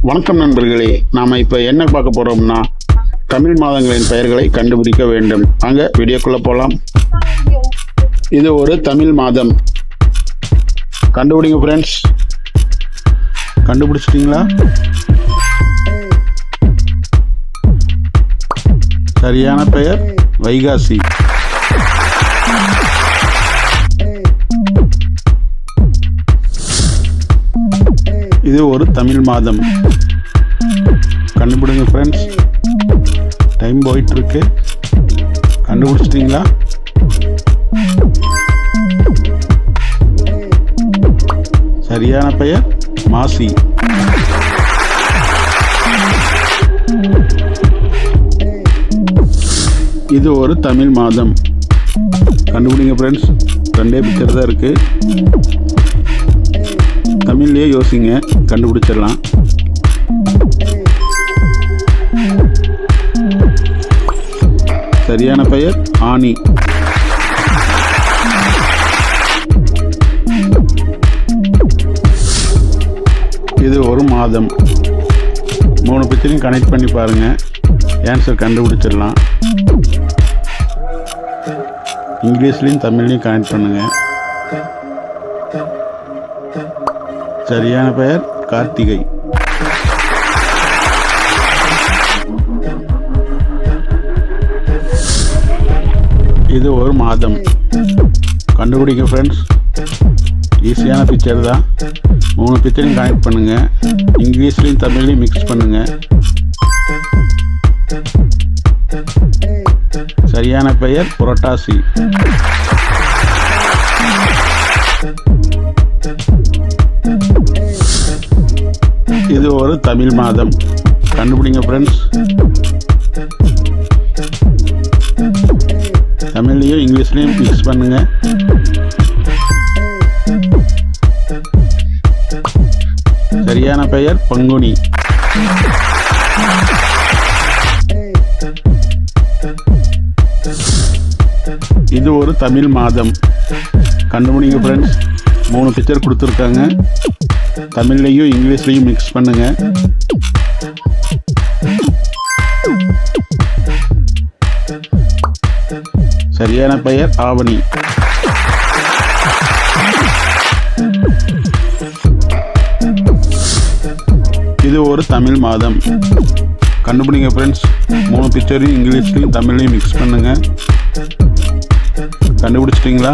வணக்கம் நண்பர்களே, நாம் இப்போ என்ன பார்க்க போகிறோம்னா தமிழ் மாதங்களின் பெயர்களை கண்டுபிடிக்க வேண்டும். அங்கே வீடியோக்குள்ளே போகலாம். இது ஒரு தமிழ் மாதம். கண்டுபிடிங்க ஃப்ரெண்ட்ஸ். கண்டுபிடிச்சிட்டிங்களா? சரியான பெயர் வைகாசி. இது ஒரு தமிழ் மாதம். கண்டுபிடிங்க ஃப்ரெண்ட்ஸ். டைம் போயிட்டு இருக்கு. கண்டுபிடிச்சிட்டிங்களா? சரியான பெயர் மாசி. இது ஒரு தமிழ் மாதம். கண்டுபிடிங்க ஃப்ரெண்ட்ஸ். ரெண்டே பிக்சர் தான் இருக்கு. தமிழ்லேயே யோசிங்க, கண்டுபிடிச்சிடலாம். சரியான பெயர் ஆனி. இது ஒரு மாதம். 3 பிக்சரையும் கனெக்ட் பண்ணி பாருங்க, ஆன்சர் கண்டுபிடிச்சிடலாம். இங்கிலீஷ்லையும் தமிழ்லையும் கனெக்ட் பண்ணுங்க. சரியான பெயர் கார்த்திகை. இது ஒரு மாதம். கண்டுபிடிக்க ஃப்ரெண்ட்ஸ். ஈஸியான பிக்சர் தான். 3 பிக்சரையும் கனெக்ட் பண்ணுங்க. இங்கிலீஷ்லையும் தமிழ்லையும் மிக்ஸ் பண்ணுங்க. சரியான பெயர் புரட்டாசி. இது ஒரு தமிழ் மாதம். கண்டுபிடிங்க ஃப்ரெண்ட்ஸ். தமிழ்லையும் இங்கிலீஷ்லையும் மிக்ஸ் பண்ணுங்க. சரியான பெயர் பங்குனி. இது ஒரு தமிழ் மாதம். கண்டுபிடிங்க ஃப்ரெண்ட்ஸ். 3 பிக்சர் கொடுத்துருக்காங்க. தமிழ்லையும் இங்கிலீஷ்லையும் மிக்ஸ் பண்ணுங்க. சரியான பெயர் ஆவணி. இது ஒரு தமிழ் மாதம். கண்டுபிடிங்க ஃப்ரெண்ட்ஸ். 3 பிக்சரையும் இங்கிலீஷ்லையும் தமிழ்லையும் மிக்ஸ் பண்ணுங்க. கண்டுபிடிச்சிட்டிங்களா?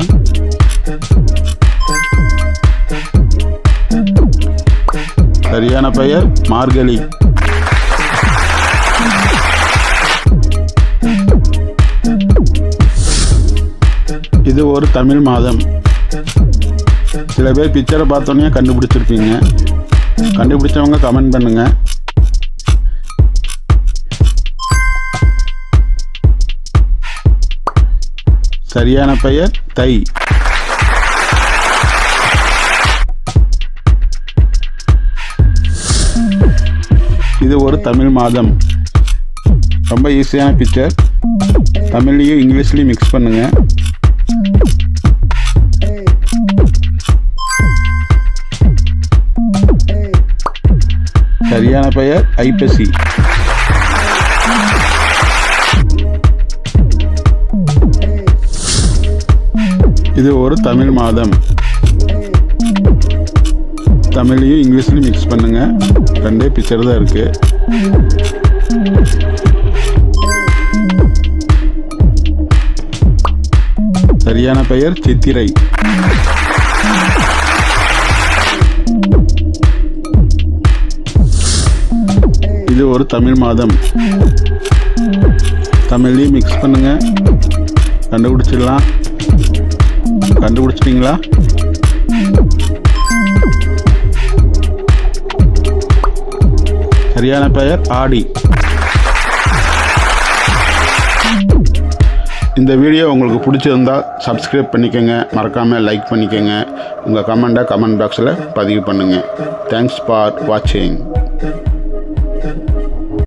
சரியான பெயர் மார்கழி. இது ஒரு தமிழ் மாதம். சில பேர் பிக்சரை பார்த்தோன்னே கண்டுபிடிச்சிருப்பீங்க. கண்டுபிடிச்சவங்க கமெண்ட் பண்ணுங்க. சரியான பெயர் தை. இது ஒரு தமிழ் மாதம். ரொம்ப ஈஸியான பிக்சர். தமிழ்லையும் இங்கிலீஷ்லையும் மிக்ஸ் பண்ணுங்க. சரியான பெயர் ஐப்பசி. இது ஒரு தமிழ் மாதம். தமிழ்லையும் இங்கிலீஷ்லையும் மிக்ஸ் பண்ணுங்க. ரெண்டே பிக்சர் தான் இருக்கு. சரியான பெயர் சித்திரை. இது ஒரு தமிழ் மாதம். தமிழ்லையும் மிக்ஸ் பண்ணுங்க. கண்டுபிடிச்சிடலாம். கண்டுபிடிச்சிட்டிங்களா? சரியான பெயர் ஆடி. இந்த வீடியோ உங்களுக்கு பிடிச்சிருந்தா சப்ஸ்கிரைப் பண்ணிக்கோங்க. மறக்காமல் லைக் பண்ணிக்கோங்க. உங்கள் கமெண்ட்டை கமெண்ட் பாக்ஸில் பதிவு பண்ணுங்கள். தேங்க்ஸ் ஃபார் வாட்சிங்.